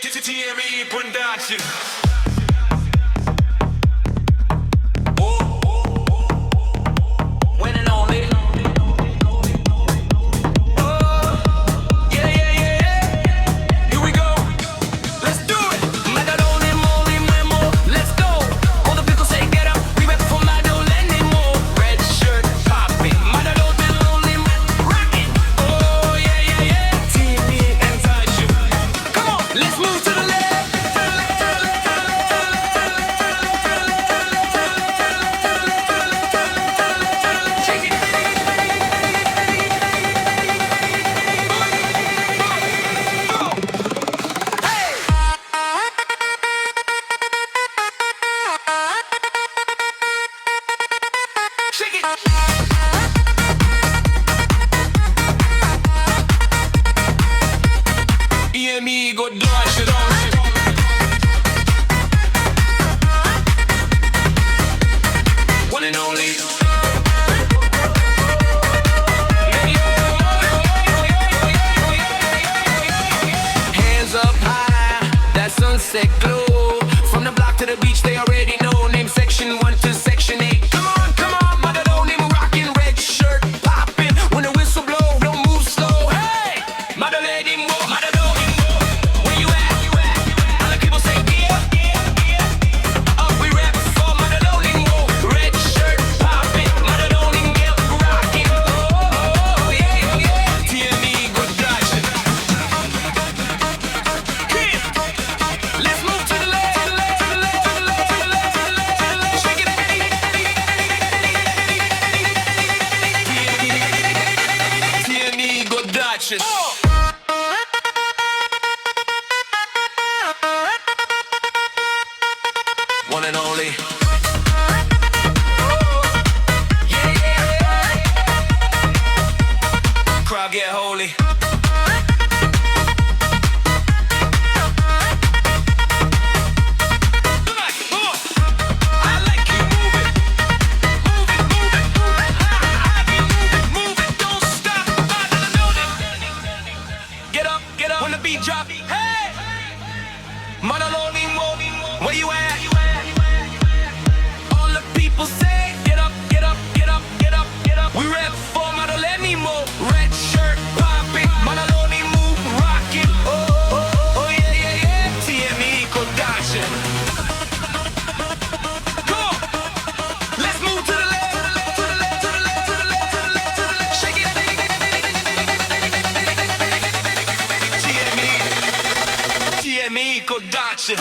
T.M.E production. When and only. Oh, yeah, yeah, yeah, yeah. Here we go. Let's do it. Madolenimw, let's go. All the people say get up. We rep for Madolenimw. Red shirt popping. Madolenimw rocking. Oh, yeah, yeah, yeah. T.M.E and Tasha. Come on, let's move to the left. Shake it. T.M.E go dash it on. One and only. Hands up high, that sunset glow. From the block to the beach, they already know. Name section 1 to section 8. Come on, come on, Madolenimw rockin', red shirt poppin'. When the whistle blow, don't move slow. Hey, Madolenimw, where you at? All the people say yeah, yeah, yeah. Up we rap for Madolenimw, red shirt poppin', Madolenimw rockin'. Oh, yeah, yeah. T.M.E go dodging. Let's move to the left. Shake it. T.M.E go dodging. One and only. Yeah, yeah. Crowd get holy. I like you move it. Move it, don't stop. Get up when the beat drop. Hey, Madolenimw, where you at? All the people say, get up. We rap for Madolenimw, red shirt popping, Madolenimw rocking. Oh, yeah, yeah, yeah. T.M.E go dodging. Come on, let's move to the left. Shake it. T.M.E go dodging.